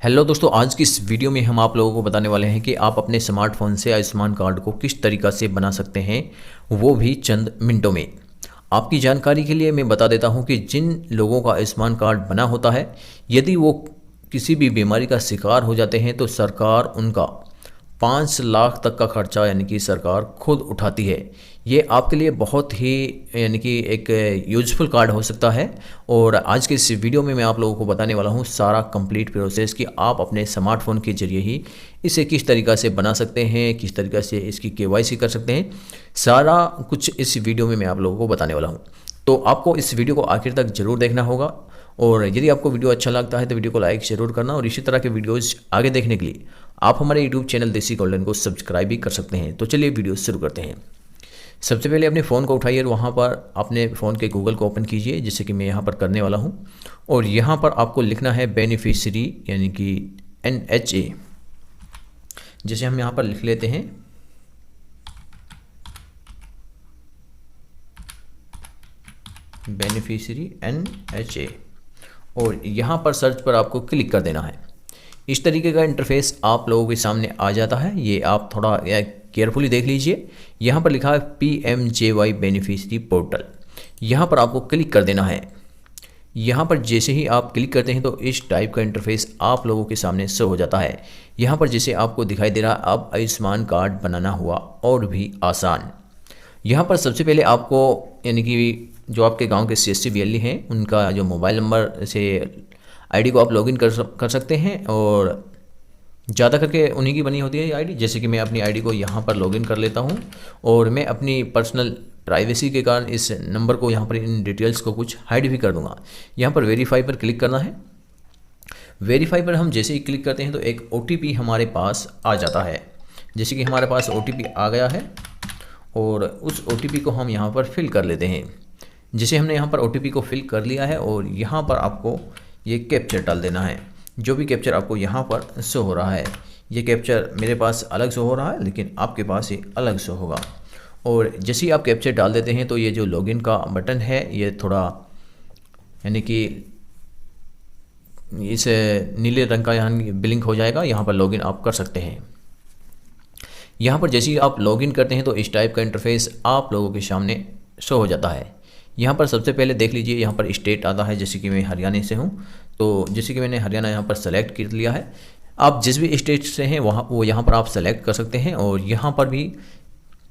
Hello दोस्तों, आज की इस वीडियो में हम आप लोगों को बताने वाले हैं कि आप अपने स्मार्टफोन से आयुष्मान कार्ड को किस तरीक़ा से बना सकते हैं, वो भी चंद मिनटों में। आपकी जानकारी के लिए मैं बता देता हूं कि जिन लोगों का आयुष्मान कार्ड बना होता है, यदि वो किसी भी बीमारी का शिकार हो जाते हैं तो सरकार उनका 5 लाख तक का खर्चा यानी कि सरकार खुद उठाती है। ये आपके लिए बहुत ही यानी कि एक यूज़फुल कार्ड हो सकता है। और आज के इस वीडियो में मैं आप लोगों को बताने वाला हूँ सारा कंप्लीट प्रोसेस कि आप अपने स्मार्टफोन के ज़रिए ही इसे किस तरीक़ा से बना सकते हैं, किस तरीक़ा से इसकी केवाईसी कर सकते हैं। सारा कुछ इस वीडियो में मैं आप लोगों को बताने वाला हूँ। तो आपको इस वीडियो को आखिर तक ज़रूर देखना होगा। और यदि आपको वीडियो अच्छा लगता है तो वीडियो को लाइक ज़रूर करना, और इसी तरह के वीडियोज़ आगे देखने के लिए आप हमारे यूट्यूब चैनल देसी गोल्डन को सब्सक्राइब भी कर सकते हैं। तो चलिए वीडियो शुरू करते हैं। सबसे पहले अपने फ़ोन को उठाइए और वहाँ पर अपने फ़ोन के गूगल को ओपन कीजिए, जैसे कि मैं यहाँ पर करने वाला हूँ। और यहाँ पर आपको लिखना है बेनिफिशियरी यानी कि NHA, जैसे हम यहाँ पर लिख लेते हैं बेनिफिशियरी NHA, और यहाँ पर सर्च पर आपको क्लिक कर देना है। इस तरीके का इंटरफेस आप लोगों के सामने आ जाता है। ये आप थोड़ा केयरफुली देख लीजिए। यहाँ पर लिखा है PMJY बेनिफिशियरी पोर्टल, यहाँ पर आपको क्लिक कर देना है। यहाँ पर जैसे ही आप क्लिक करते हैं तो इस टाइप का इंटरफेस आप लोगों के सामने शो हो जाता है। यहाँ पर जैसे आपको दिखाई दे रहा, अब आयुष्मान कार्ड बनाना हुआ और भी आसान। यहाँ पर सबसे पहले आपको यानी कि जो आपके गांव के CSC BLE हैं, उनका जो मोबाइल नंबर से आईडी को आप लॉगिन कर सकते हैं, और ज़्यादा करके उन्हीं की बनी होती है ये आईडी। जैसे कि मैं अपनी आईडी को यहाँ पर लॉगिन कर लेता हूँ, और मैं अपनी पर्सनल प्राइवेसी के कारण इस नंबर को यहाँ पर इन डिटेल्स को कुछ हाइड भी कर दूँगा। यहाँ पर वेरीफाई पर क्लिक करना है। वेरीफाई पर हम जैसे ही क्लिक करते हैं तो एक OTP हमारे पास आ जाता है। जैसे कि हमारे पास OTP आ गया है, और उस OTP को हम यहाँ पर फिल कर लेते हैं। जैसे हमने यहाँ पर OTP को फिल कर लिया है, और यहाँ पर आपको ये कैप्चर डाल देना है। जो भी कैप्चर आपको यहाँ पर शो हो रहा है, ये कैप्चर मेरे पास अलग शो हो रहा है, लेकिन आपके पास ये अलग शो होगा। और जैसे ही आप कैप्चर डाल देते हैं तो ये जो लॉगिन का बटन है, ये थोड़ा यानी कि इस नीले रंग का यहाँ ब्लिंक हो जाएगा। यहाँ पर लॉगिन आप कर सकते हैं। यहाँ पर जैसे ही आप लॉगिन करते हैं तो इस टाइप का इंटरफेस आप लोगों के सामने शो हो जाता है। यहाँ पर सबसे पहले देख लीजिए, यहाँ पर स्टेट आता है। जैसे कि मैं हरियाणा से हूँ, तो जैसे कि मैंने हरियाणा यहाँ पर सेलेक्ट कर लिया है। आप जिस भी स्टेट से हैं वो यहाँ पर आप सेलेक्ट कर सकते हैं। और यहाँ पर भी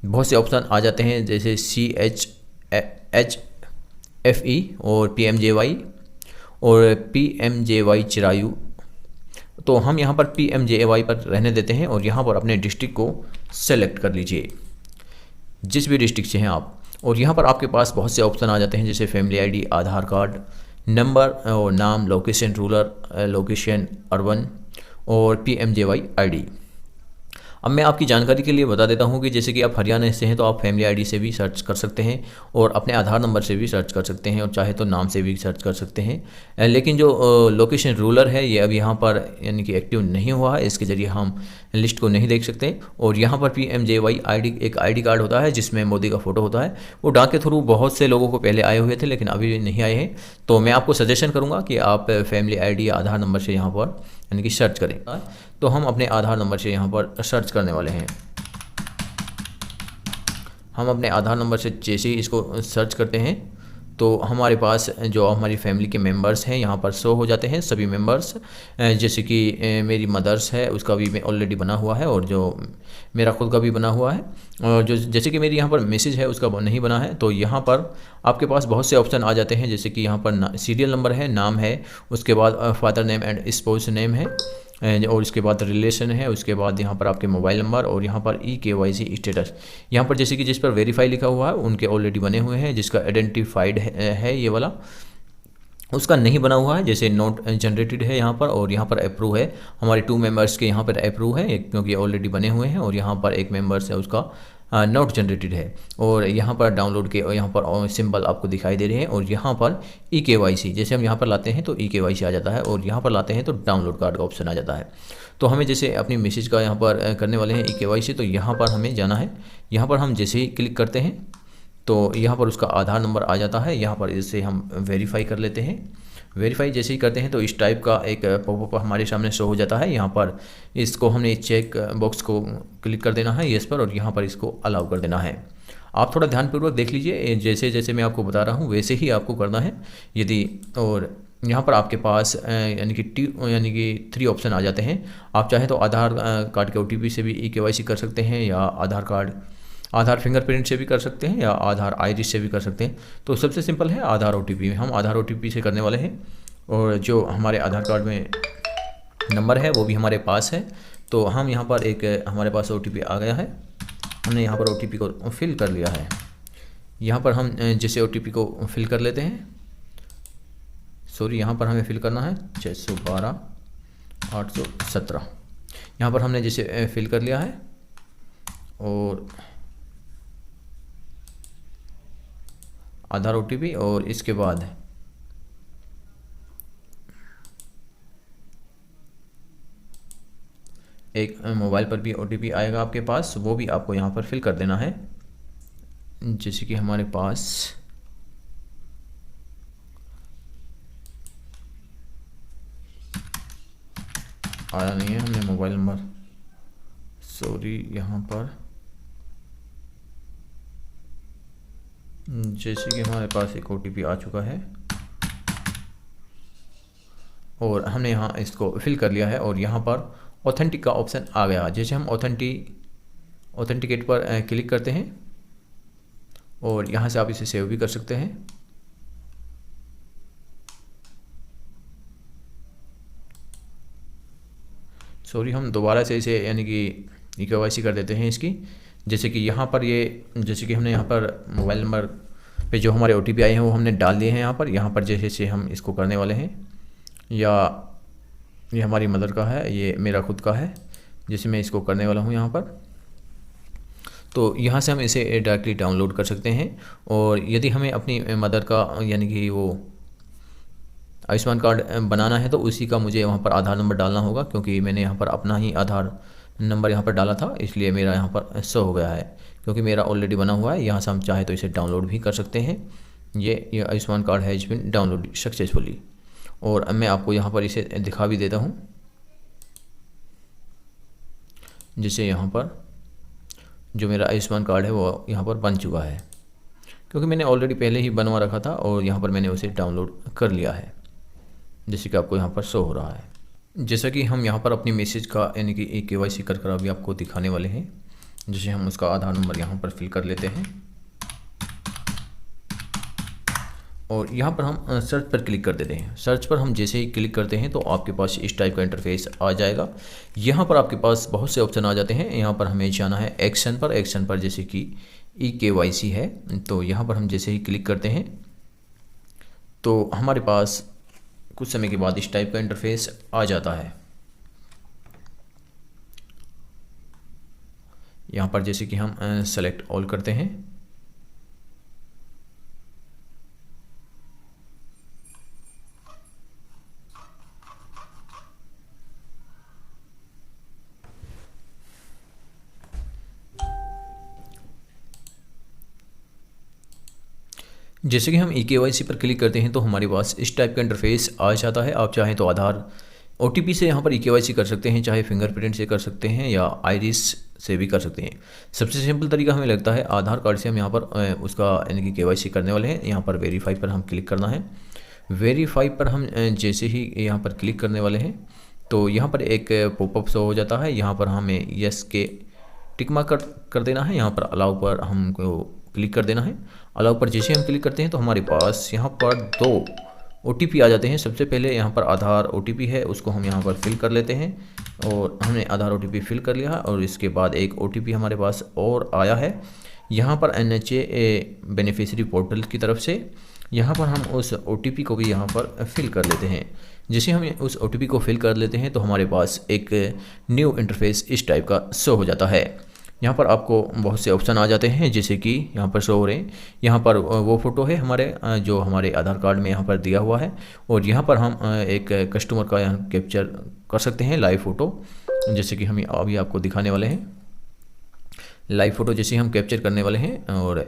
बहुत से ऑप्शन आ जाते हैं, जैसे CHFE और PMJY और PMJY चिरायू। तो हम यहाँ पर PMJY पर रहने देते हैं, और यहाँ पर अपने डिस्ट्रिक्ट को सेलेक्ट कर लीजिए, जिस भी डिस्ट्रिक्ट से हैं आप। और यहाँ पर आपके पास बहुत से ऑप्शन आ जाते हैं, जैसे फैमिली आईडी, आधार कार्ड नंबर और नाम, लोकेशन रूरल, लोकेशन अर्बन, और PMJY आईडी। अब मैं आपकी जानकारी के लिए बता देता हूँ कि जैसे कि आप हरियाणा से हैं तो आप फैमिली आईडी से भी सर्च कर सकते हैं, और अपने आधार नंबर से भी सर्च कर सकते हैं, और चाहे तो नाम से भी सर्च कर सकते हैं। लेकिन जो लोकेशन रूरल है, ये अब यहाँ पर यानी कि एक्टिव नहीं हुआ है, इसके ज़रिए हम लिस्ट को नहीं देख सकते। और यहाँ पर PMJY आईडी एक आईडी कार्ड होता है, जिसमें मोदी का फ़ोटो होता है। वो डाक के थ्रू बहुत से लोगों को पहले आए हुए थे, लेकिन अभी नहीं आए हैं। तो मैं आपको सजेशन करूँगा कि आप फैमिली आईडी या आधार नंबर से यहाँ पर यानी कि सर्च करें। तो हम अपने आधार नंबर से यहाँ पर सर्च करने वाले हैं। हम अपने आधार नंबर से जैसे ही इसको सर्च करते हैं तो हमारे पास जो हमारी फैमिली के मेंबर्स हैं यहाँ पर शो हो जाते हैं, सभी मेंबर्स। जैसे कि मेरी मदर्स है, उसका भी ऑलरेडी बना हुआ है, और जो मेरा खुद का भी बना हुआ है। और जो जैसे कि मेरी यहाँ पर मिसेज है, उसका नहीं बना है। तो यहाँ पर आपके पास बहुत से ऑप्शन आ जाते हैं, जैसे कि यहाँ पर सीरियल नंबर है, नाम है, उसके बाद father name and spouse name है, और इसके बाद रिलेशन है, उसके बाद यहाँ पर आपके मोबाइल नंबर, और यहाँ पर EKYC स्टेटस। यहाँ पर जैसे कि जिस पर वेरीफाई लिखा हुआ है उनके ऑलरेडी बने हुए हैं, जिसका आइडेंटिफाइड है ये वाला, उसका नहीं बना हुआ है, जैसे नोट जनरेटेड है यहाँ पर। और यहाँ पर अप्रूव है, हमारे 2 मेंबर्स के यहाँ पर अप्रूव है क्योंकि ऑलरेडी बने हुए हैं। और यहाँ पर एक मेंबर्स है, उसका नोट जनरेटेड है। और यहाँ पर डाउनलोड के यहाँ पर सिंबल आपको दिखाई दे रहे हैं। और यहाँ पर EKYC, जैसे हम यहाँ पर लाते हैं तो EKYC आ जाता है, और यहाँ पर लाते हैं तो डाउनलोड कार्ड का ऑप्शन आ जाता है। तो हमें जैसे अपनी मैसेज का यहाँ पर करने वाले हैं EKYC, तो यहाँ पर हमें जाना है। यहाँ पर हम जैसे ही क्लिक करते हैं तो यहाँ पर उसका आधार नंबर आ जाता है। यहाँ पर इसे हम वेरीफाई कर लेते हैं। वेरीफाई जैसे ही करते हैं तो इस टाइप का एक पॉपअप हमारे सामने शो हो जाता है। यहाँ पर इसको हमने चेक बॉक्स को क्लिक कर देना है येस पर, और यहाँ पर इसको अलाउ कर देना है। आप थोड़ा ध्यानपूर्वक देख लीजिए, जैसे जैसे मैं आपको बता रहा हूँ वैसे ही आपको करना है। यदि और यहाँ पर आपके पास यानी कि 3 ऑप्शन आ जाते हैं। आप चाहें तो आधार कार्ड के OTP से भी KYC कर सकते हैं, या आधार फिंगरप्रिंट से भी कर सकते हैं, या आधार आइरिस से भी कर सकते हैं। तो सबसे सिंपल है आधार OTP। हम आधार OTP से करने वाले हैं, और जो हमारे आधार कार्ड में नंबर है वो भी हमारे पास है। तो हम यहाँ पर हमारे पास OTP आ गया है, हमने यहाँ पर OTP को फिल कर लिया है। यहाँ पर हम जैसे OTP को फिल कर लेते हैं, सॉरी यहाँ पर हमें फिल करना है 612-817। यहाँ पर हमने जैसे फिल कर लिया है, और आधार OTP, और इसके बाद एक मोबाइल पर भी OTP आएगा आपके पास, वो भी आपको यहाँ पर फिल कर देना है। जैसे कि हमारे पास आया नहीं है, हमने मोबाइल नंबर, सॉरी यहाँ पर जैसे कि हमारे पास एक OTP आ चुका है, और हमने यहाँ इसको फिल कर लिया है। और यहाँ पर ऑथेंटिक का ऑप्शन आ गया। जैसे हम ऑथेंटिकेट पर क्लिक करते हैं, और यहाँ से आप इसे सेव भी कर सकते हैं। सॉरी हम दोबारा से इसे यानी कि KYC कर देते हैं इसकी। जैसे कि यहाँ पर जैसे कि हमने यहाँ पर मोबाइल नंबर पे जो हमारे OTP आए हैं वो हमने डाल दिए हैं यहाँ पर जैसे हम इसको करने वाले हैं। या ये हमारी मदर का है, ये मेरा खुद का है, जैसे मैं इसको करने वाला हूँ यहाँ पर। तो यहाँ से हम इसे डायरेक्टली डाउनलोड कर सकते हैं। और यदि हमें अपनी मदर का यानी कि वो आयुष्मान कार्ड बनाना है तो उसी का मुझे वहाँ पर आधार नंबर डालना होगा, क्योंकि मैंने यहाँ पर अपना ही आधार नंबर यहाँ पर डाला था, इसलिए मेरा यहाँ पर शो हो गया है। क्योंकि मेरा ऑलरेडी बना हुआ है, यहाँ से हम चाहे तो इसे डाउनलोड भी कर सकते हैं। ये Ayushman card has been download successfully. और मैं आपको यहाँ पर इसे दिखा भी देता हूँ। जिससे यहाँ पर जो मेरा आयुष्मान कार्ड है वो यहाँ पर बन चुका है, क्योंकि मैंने ऑलरेडी पहले ही बनवा रखा था, और यहाँ पर मैंने उसे डाउनलोड कर लिया है, जैसे कि आपको यहाँ पर शो हो रहा है। जैसा कि हम यहाँ पर अपनी मैसेज का यानी कि KYC कर अभी आपको दिखाने वाले हैं। जैसे हम उसका आधार नंबर यहाँ पर फिल कर लेते हैं, और यहाँ पर हम सर्च पर क्लिक कर देते हैं। सर्च पर हम जैसे ही क्लिक करते हैं तो आपके पास इस टाइप का इंटरफेस आ जाएगा। यहाँ पर आपके पास बहुत से ऑप्शन आ जाते हैं। यहाँ पर हमें जाना है एक्शन पर जैसे कि KYC है, तो यहाँ पर हम जैसे ही क्लिक करते हैं तो हमारे पास कुछ समय के बाद इस टाइप का इंटरफेस आ जाता है। यहाँ पर जैसे कि हम सेलेक्ट ऑल करते हैं, जैसे कि हम KYC पर क्लिक करते हैं तो हमारे पास इस टाइप का इंटरफेस आ जाता है। आप चाहें तो आधार OTP से यहाँ पर KYC कर सकते हैं, चाहे फिंगरप्रिंट से कर सकते हैं, या आइरिस से भी कर सकते हैं। सबसे सिंपल तरीका हमें लगता है आधार कार्ड से हम यहाँ पर उसका यानी कि KYC करने वाले हैं। यहाँ पर वेरीफाई पर हम क्लिक करना है। वेरीफाई पर हम जैसे ही यहाँ पर क्लिक करने वाले हैं तो यहाँ पर एक पॉपअप शो हो जाता है। यहाँ पर हमें यस के टिक मार्क कर देना है। यहाँ पर अलाउ पर हमको क्लिक कर देना है। अलाउ पर जैसे हम क्लिक करते हैं तो हमारे पास यहाँ पर 2 OTP आ जाते हैं। सबसे पहले यहाँ पर आधार OTP है, उसको हम यहाँ पर फिल कर लेते हैं, और हमने आधार OTP फिल कर लिया है। और इसके बाद एक OTP हमारे पास और आया है यहाँ पर NHA बेनिफिशियरी पोर्टल की तरफ से। यहाँ पर हम उस OTP को भी यहाँ पर फिल कर लेते हैं। जैसे हम उस OTP को फिल कर लेते हैं तो हमारे पास एक न्यू इंटरफेस इस टाइप का शो हो जाता है। यहाँ पर आपको बहुत से ऑप्शन आ जाते हैं, जैसे कि यहाँ पर शो हो रहे हैं। यहाँ पर वो फ़ोटो है हमारे जो हमारे आधार कार्ड में यहाँ पर दिया हुआ है, और यहाँ पर हम एक कस्टमर का यहाँ कैप्चर कर सकते हैं लाइव फ़ोटो, जैसे कि हम अभी आपको दिखाने वाले हैं। लाइव फ़ोटो जैसे हम कैप्चर करने वाले हैं, और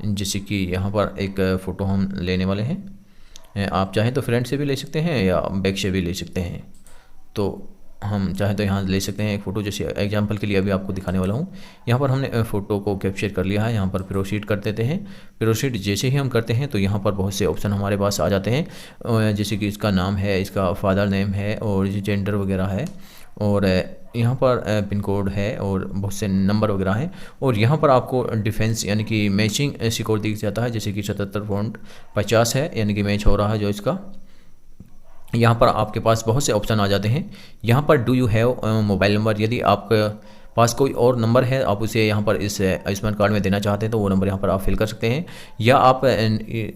जैसे कि यहाँ पर एक फ़ोटो हम लेने वाले हैं। आप चाहें तो फ्रंट से भी ले सकते हैं या बैक से भी ले सकते हैं। तो हम चाहें तो यहाँ ले सकते हैं एक फ़ोटो, जैसे एग्जांपल के लिए अभी आपको दिखाने वाला हूँ। यहाँ पर हमने फ़ोटो को कैप्चर कर लिया है, यहाँ पर प्रोसीड कर देते हैं। प्रोसीड जैसे ही हम करते हैं तो यहाँ पर बहुत से ऑप्शन हमारे पास आ जाते हैं, जैसे कि इसका नाम है, इसका फादर नेम है और जेंडर वगैरह है, और यहाँ पर पिन कोड है और बहुत से नंबर वगैरह हैं। और यहाँ पर आपको डिफेंस यानी कि मैचिंग स्कोर दिख जाता है, जैसे कि 77.50 है, यानी कि मैच हो रहा है जो इसका। यहाँ पर आपके पास बहुत से ऑप्शन आ जाते हैं। यहाँ पर do you have mobile number, यदि आपके पास कोई और नंबर है आप उसे यहाँ पर इस आयुष्मान कार्ड में देना चाहते हैं तो वो नंबर यहाँ पर आप फिल कर सकते हैं, या आप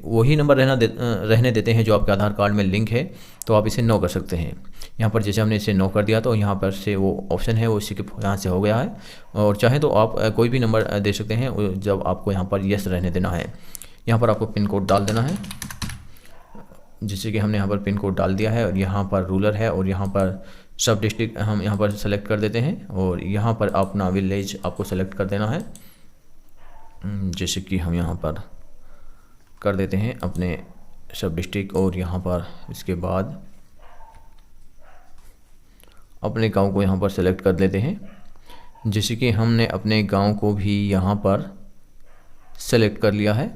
वही नंबर रहने देते हैं जो आपके आधार कार्ड में लिंक है तो आप इसे नो कर सकते हैं। यहाँ पर जैसे हमने इसे नो कर दिया तो यहाँ पर से वो ऑप्शन है वो स्किप यहाँ से हो गया है। और चाहे तो आप कोई भी नंबर दे सकते हैं जब आपको यहाँ पर यस रहने देना है। यहाँ पर आपको पिन कोड डाल देना है, जैसे कि हमने यहाँ पर पिन कोड डाल दिया है, और यहाँ पर रूरल है और यहाँ पर सब डिस्ट्रिक्ट हम यहाँ पर सेलेक्ट कर देते हैं, और यहाँ पर अपना विलेज आपको सेलेक्ट कर देना है, जैसे कि हम यहाँ पर कर देते हैं अपने सब डिस्ट्रिक्ट, और यहाँ पर इसके बाद अपने गांव को यहाँ पर सेलेक्ट कर लेते हैं, जैसे कि हमने अपने गांव को भी यहाँ पर सेलेक्ट कर लिया है।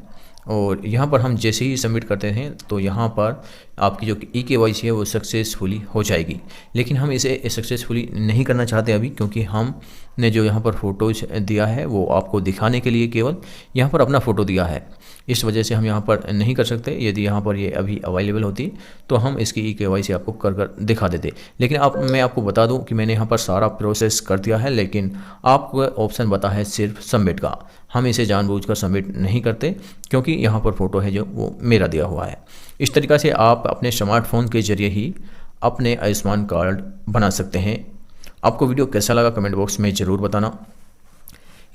और यहाँ पर हम जैसे ही सबमिट करते हैं तो यहाँ पर आपकी जो eKYC है वो सक्सेसफुली हो जाएगी। लेकिन हम इसे सक्सेसफुली नहीं करना चाहते अभी, क्योंकि हमने जो यहाँ पर फ़ोटोज दिया है वो आपको दिखाने के लिए केवल यहाँ पर अपना फ़ोटो दिया है, इस वजह से हम यहाँ पर नहीं कर सकते। यदि यहाँ पर ये अभी अवेलेबल होती तो हम इसकी eKYC आपको कर दिखा देते। लेकिन मैं आपको बता दूँ कि मैंने यहाँ पर सारा प्रोसेस कर दिया है, लेकिन आपको ऑप्शन बता है सिर्फ सबमिट का। हम इसे जानबूझकर सबमिट नहीं करते क्योंकि यहाँ पर फ़ोटो है जो वो मेरा दिया हुआ है। इस तरीक़ा से आप अपने स्मार्टफोन के ज़रिए ही अपने आयुष्मान कार्ड बना सकते हैं। आपको वीडियो कैसा लगा कमेंट बॉक्स में ज़रूर बताना।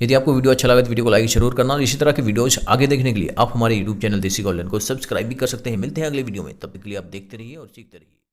यदि आपको वीडियो अच्छा लगा तो वीडियो को लाइक जरूर करना, और इसी तरह के वीडियोज आगे देखने के लिए आप हमारे यूट्यूब चैनल देसी गोल्डन को सब्सक्राइब भी कर सकते हैं। मिलते हैं अगले वीडियो में, तब तक के लिए आप देखते रहिए और सीखते रहिए।